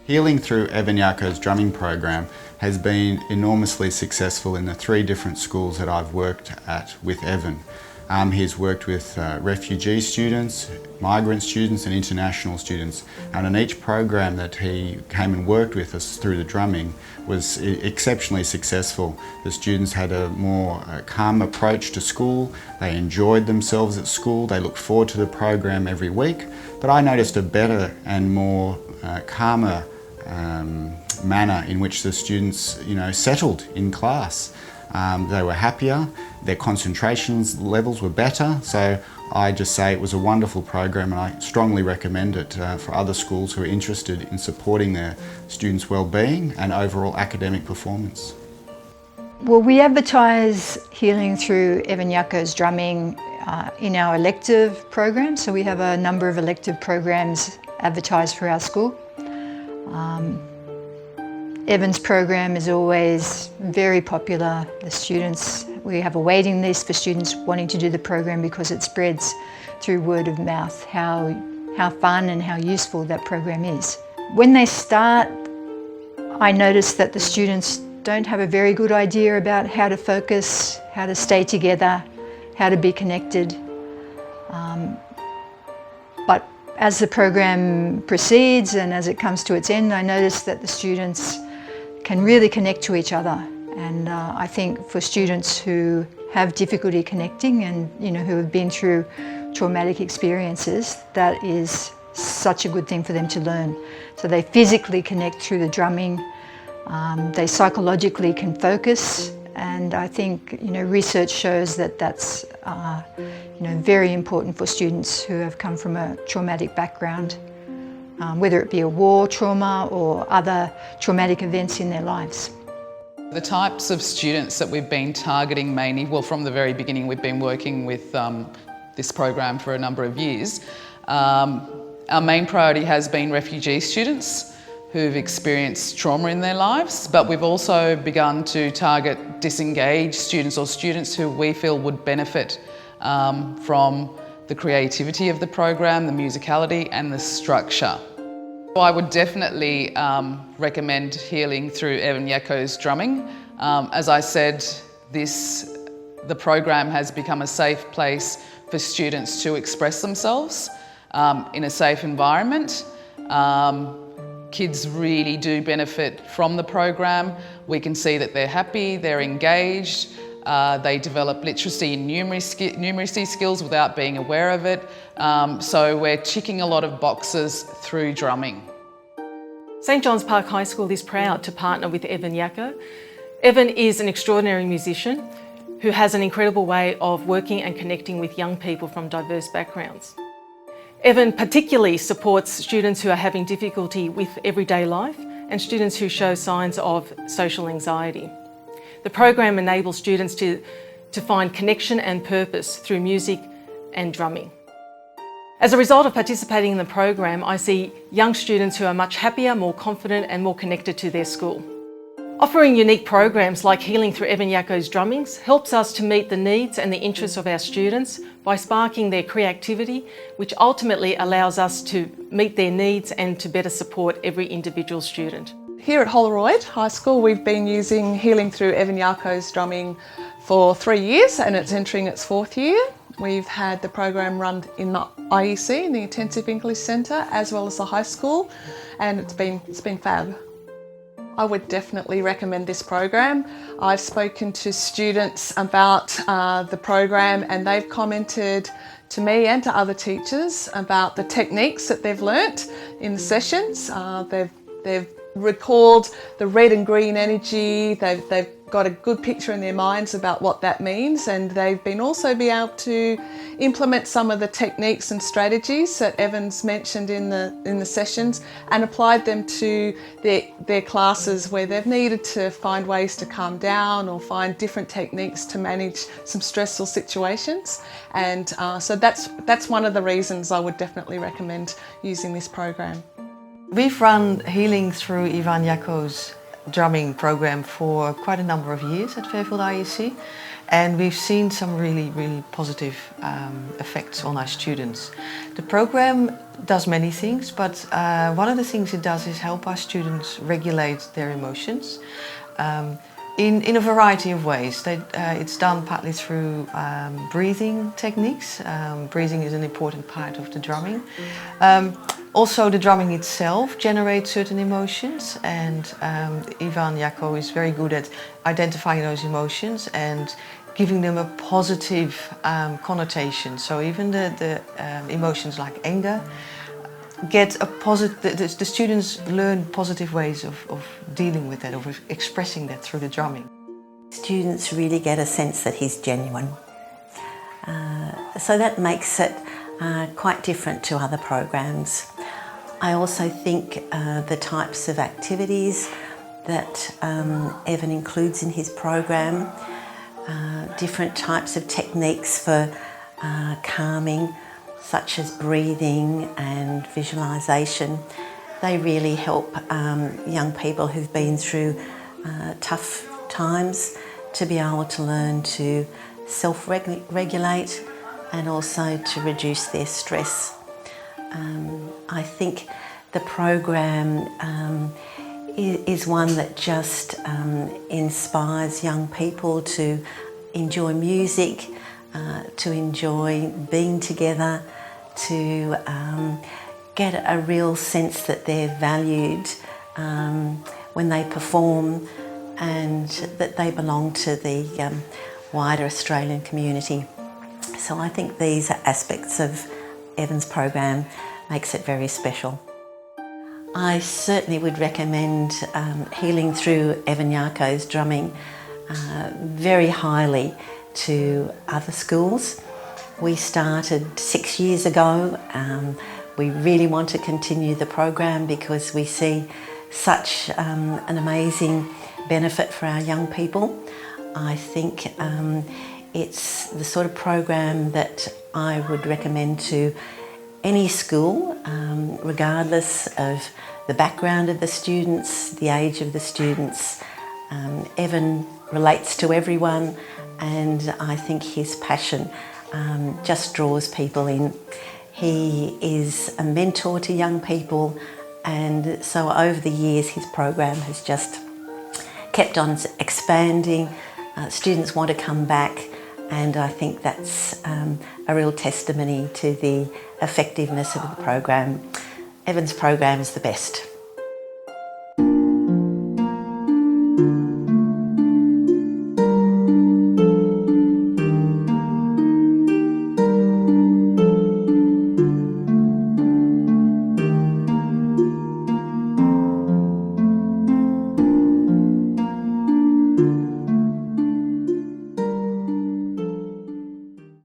Healing through Evan Yako's drumming program has been enormously successful in the 3 different schools that I've worked at with Evan. He's worked with refugee students, migrant students and international students, and in each program that he came and worked with us through the drumming was exceptionally successful. The students had a more calm approach to school, they enjoyed themselves at school, they looked forward to the program every week, but I noticed a better and more calmer manner in which the students, settled in class. They were happier, their concentration levels were better, so I just say it was a wonderful program and I strongly recommend it for other schools who are interested in supporting their students' well-being and overall academic performance. Well, we advertise healing through Evan Yako's drumming in our elective programs, so we have a number of elective programs advertised for our school. Evan's program is always very popular. We have a waiting list for students wanting to do the program because it spreads through word of mouth how fun and how useful that program is. When they start, I notice that the students don't have a very good idea about how to focus, how to stay together, how to be connected. But as the program proceeds and as it comes to its end, I notice that the students can really connect to each other. And I think for students who have difficulty connecting and who have been through traumatic experiences, that is such a good thing for them to learn. So they physically connect through the drumming, they psychologically can focus, and I think research shows that that's very important for students who have come from a traumatic background, whether it be a war trauma or other traumatic events in their lives. The types of students that we've been targeting mainly, well, from the very beginning we've been working with this program for a number of years. Our main priority has been refugee students who've experienced trauma in their lives, but we've also begun to target disengaged students or students who we feel would benefit from the creativity of the program, the musicality and the structure. I would definitely recommend healing through Evan Yako's drumming. As I said, the program has become a safe place for students to express themselves in a safe environment. Kids really do benefit from the program. We can see that they're happy, they're engaged, they develop literacy and numeracy skills without being aware of it. So we're ticking a lot of boxes through drumming. St John's Park High School is proud to partner with Evan Yako. Evan is an extraordinary musician who has an incredible way of working and connecting with young people from diverse backgrounds. Evan particularly supports students who are having difficulty with everyday life and students who show signs of social anxiety. The program enables students to find connection and purpose through music and drumming. As a result of participating in the program, I see young students who are much happier, more confident and more connected to their school. Offering unique programs like Healing Through Evan Yako's drummings helps us to meet the needs and the interests of our students by sparking their creativity, which ultimately allows us to meet their needs and to better support every individual student. Here at Holroyd High School, we've been using Healing Through Evan Yako's drumming for 3 years and it's entering its 4th year. We've had the program run in the IEC, the Intensive English Centre, as well as the high school, and it's been fab. I would definitely recommend this program. I've spoken to students about the program and they've commented to me and to other teachers about the techniques that they've learnt in the sessions. They've recalled the red and green energy. They've got a good picture in their minds about what that means, and they've been also be able to implement some of the techniques and strategies that Evan's mentioned in the sessions and applied them to their classes where they've needed to find ways to calm down or find different techniques to manage some stressful situations. And so that's one of the reasons I would definitely recommend using this program. We've run Healing Through Yako's drumming program for quite a number of years at Fairfield IEC, and we've seen some really positive effects on our students. The program does many things, but one of the things it does is help our students regulate their emotions in a variety of ways. It's done partly through breathing techniques. Breathing is an important part of the drumming. Also, the drumming itself generates certain emotions, and Yako is very good at identifying those emotions and giving them a positive connotation. So even the emotions like anger get a positive. The students learn positive ways of dealing with that, of expressing that through the drumming. Students really get a sense that he's genuine. So that makes it quite different to other programs. I also think the types of activities that Evan includes in his program, different types of techniques for calming, such as breathing and visualisation, they really help young people who've been through tough times to be able to learn to self-regulate and also to reduce their stress. I think the program is one that just inspires young people to enjoy music, to enjoy being together, to get a real sense that they're valued when they perform and that they belong to the wider Australian community. So I think these aspects of Evan's program makes it very special. I certainly would recommend Healing Through Yako's drumming very highly to other schools. We started 6 years ago. We really want to continue the program because we see such an amazing benefit for our young people. I think it's the sort of program that I would recommend to any school, regardless of the background of the students, the age of the students. Evan relates to everyone, and I think his passion just draws people in. He is a mentor to young people, and so over the years his program has just kept on expanding. Students want to come back, and I think that's a real testimony to the effectiveness of the program. Evan's program is the best.